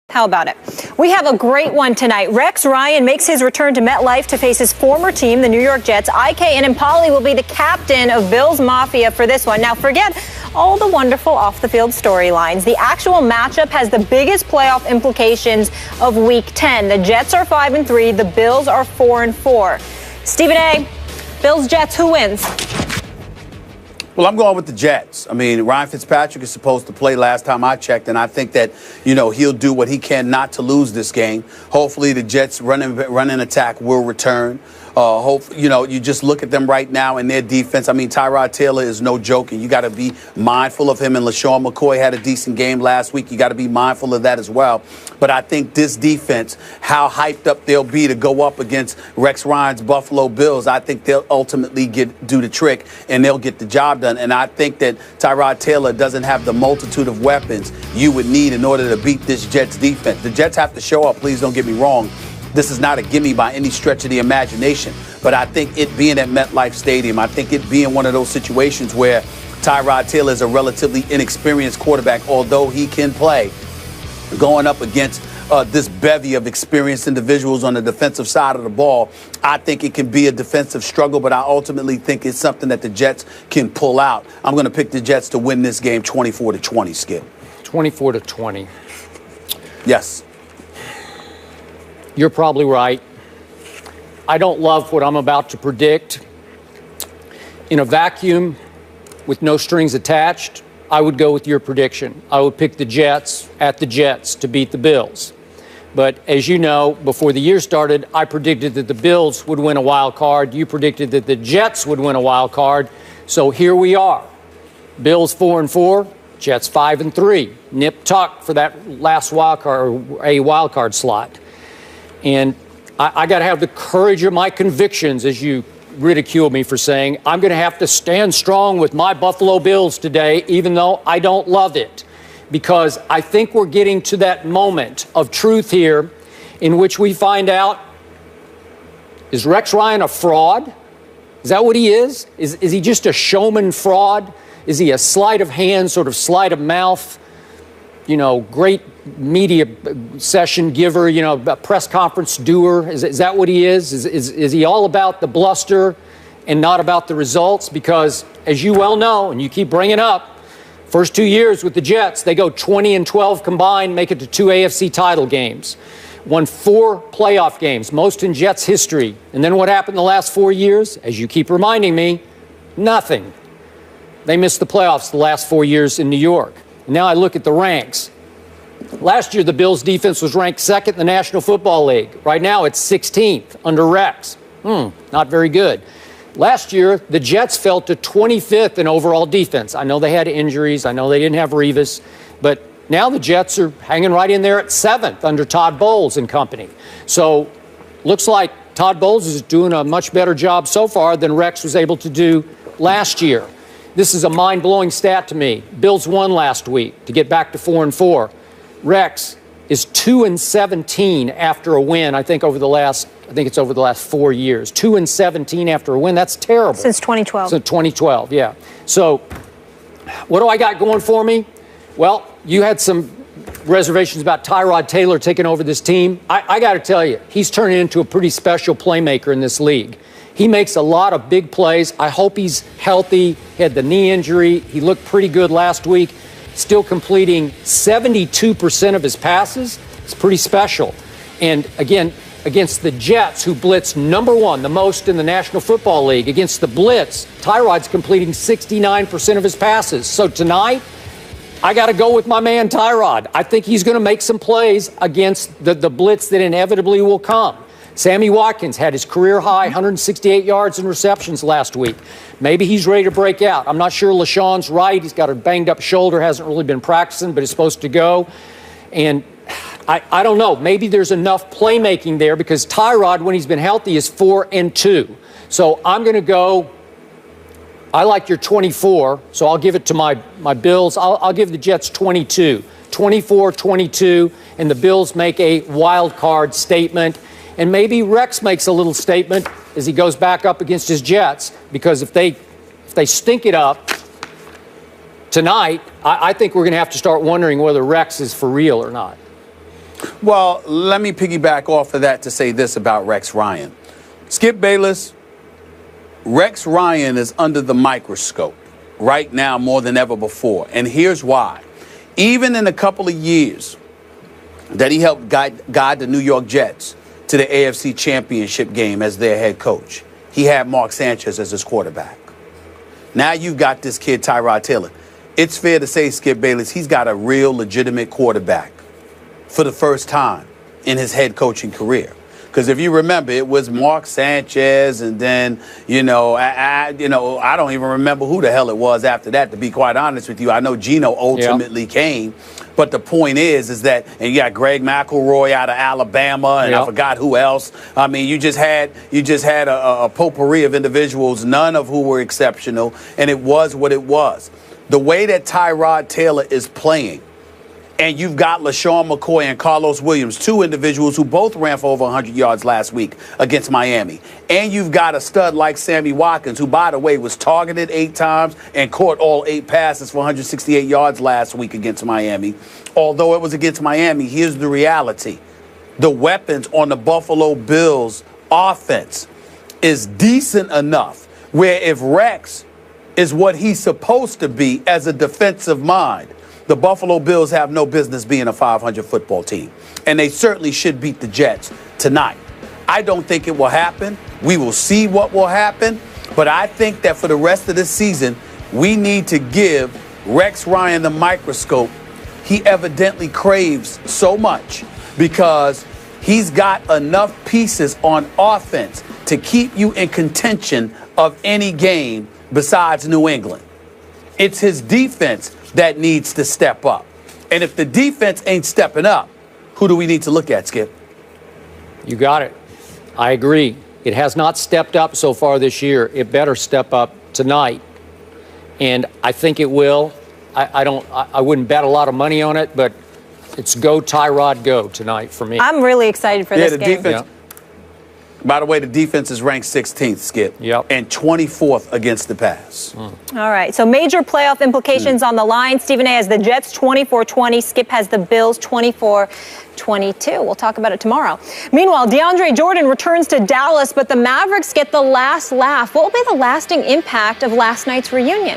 How about it? We have a great one tonight. Rex Ryan makes his return to MetLife to face his former team, the New York Jets. IK and Impali will be the captain of Bills Mafia for this one. Now, forget all the wonderful off-the-field storylines. The actual matchup has the biggest playoff implications of Week 10. The Jets are 5-3. The Bills are 4-4. Stephen A., Bills-Jets, who wins? Well, I'm going with the Jets. I mean, Ryan Fitzpatrick is supposed to play last time I checked, and I think that, he'll do what he can not to lose this game. Hopefully the Jets' running attack will return. You just look at them right now in their defense. I mean, Tyrod Taylor is no joke, and you got to be mindful of him. And LaShawn McCoy had a decent game last week. You got to be mindful of that as well. But I think this defense, how hyped up they'll be to go up against Rex Ryan's Buffalo Bills, I think they'll ultimately do the trick, and they'll get the job done. And I think that Tyrod Taylor doesn't have the multitude of weapons you would need in order to beat this Jets defense. The Jets have to show up, please don't get me wrong. This is not a gimme by any stretch of the imagination. But I think it being at MetLife Stadium, I think it being one of those situations where Tyrod Taylor is a relatively inexperienced quarterback, although he can play, going up against this bevy of experienced individuals on the defensive side of the ball. I think it can be a defensive struggle, but I ultimately think it's something that the Jets can pull out. I'm going to pick the Jets to win this game 24-20, Skip. 24-20. Yes. You're probably right. I don't love what I'm about to predict. In a vacuum with no strings attached, I would go with your prediction. I would pick the Jets at the Jets to beat the Bills. But as you know, before the year started, I predicted that the Bills would win a wild card. You predicted that the Jets would win a wild card. So here we are. Bills 4-4, Jets 5-3. Nip tuck for that last wild card, or a wild card slot. And I got to have the courage of my convictions, as you ridicule me for saying. I'm going to have to stand strong with my Buffalo Bills today, even though I don't love it, because I think we're getting to that moment of truth here in which we find out, is Rex Ryan a fraud? Is that what he is? Is he just a showman fraud? Is he a sleight of hand, sort of sleight of mouth, great media session giver, a press conference doer? Is that what he is? Is he all about the bluster and not about the results? Because, as you well know, and you keep bringing up, first 2 years with the Jets, they go 20-12 combined, make it to 2 AFC title games. Won 4 playoff games, most in Jets history. And then what happened the last 4 years? As you keep reminding me, nothing. They missed the playoffs the last 4 years in New York. And now I look at the ranks. Last year, the Bills' defense was ranked second in the National Football League. Right now, it's 16th under Rex. Not very good. Last year, the Jets fell to 25th in overall defense. I know they had injuries. I know they didn't have Revis. But now the Jets are hanging right in there at 7th under Todd Bowles and company. So looks like Todd Bowles is doing a much better job so far than Rex was able to do last year. This is a mind-blowing stat to me. Bills won last week to get back to 4-4. Rex is 2-17 after a win. I think it's over the last 4 years. 2-17 after a win. That's terrible. Since 2012. Since 2012, yeah. So what do I got going for me? Well, you had some reservations about Tyrod Taylor taking over this team. I got to tell you, he's turning into a pretty special playmaker in this league. He makes a lot of big plays. I hope he's healthy. He had the knee injury. He looked pretty good last week. Still completing 72% of his passes. It's pretty special. And again, against the Jets, who blitz number 1, the most in the National Football League, against the blitz, Tyrod's completing 69% of his passes. So tonight, I got to go with my man Tyrod. I think he's going to make some plays against the blitz that inevitably will come. Sammy Watkins had his career high 168 yards and receptions last week. Maybe he's ready to break out. I'm not sure LaShawn's right. He's got a banged up shoulder, hasn't really been practicing, but is supposed to go. And I don't know. Maybe there's enough playmaking there because Tyrod, when he's been healthy, is 4-2. So I'm going to go. I like your 24, so I'll give it to my Bills. I'll give the Jets 22. 24-22, and the Bills make a wild card statement. And maybe Rex makes a little statement as he goes back up against his Jets, because if they stink it up tonight, I think we're going to have to start wondering whether Rex is for real or not. Well, let me piggyback off of that to say this about Rex Ryan. Skip Bayless, Rex Ryan is under the microscope right now more than ever before. And here's why. Even in a couple of years that he helped guide the New York Jets to the AFC Championship game as their head coach, he had Mark Sanchez as his quarterback. Now you've got this kid, Tyrod Taylor. It's fair to say, Skip Bayless, he's got a real legitimate quarterback for the first time in his head coaching career. Because if you remember, it was Mark Sanchez, and then, I don't even remember who the hell it was after that, to be quite honest with you. I know Geno ultimately came. But the point is that, and you got Greg McElroy out of Alabama, and I forgot who else. I mean, you just had a potpourri of individuals, none of who were exceptional, and it was what it was. The way that Tyrod Taylor is playing, and you've got LaShawn McCoy and Carlos Williams, two individuals who both ran for over 100 yards last week against Miami. And you've got a stud like Sammy Watkins, who, by the way, was targeted 8 times and caught all 8 passes for 168 yards last week against Miami. Although it was against Miami, here's the reality. The weapons on the Buffalo Bills offense is decent enough where if Rex is what he's supposed to be as a defensive mind, the Buffalo Bills have no business being a 500 football team. And they certainly should beat the Jets tonight. I don't think it will happen. We will see what will happen. But I think that for the rest of this season, we need to give Rex Ryan the microscope he evidently craves so much, because he's got enough pieces on offense to keep you in contention of any game besides New England. It's his defense that needs to step up. And if the defense ain't stepping up, who do we need to look at, Skip? You got it. I agree. It has not stepped up so far this year. It better step up tonight. And I think it will. I wouldn't bet a lot of money on it, but it's go Tyrod go tonight for me. I'm really excited for this game. Defense. By the way, the defense is ranked 16th, Skip, and 24th against the pass. All right, so major playoff implications on the line. Stephen A. has the Jets 24-20. Skip has the Bills 24-22. We'll talk about it tomorrow. Meanwhile, DeAndre Jordan returns to Dallas, but the Mavericks get the last laugh. What will be the lasting impact of last night's reunion?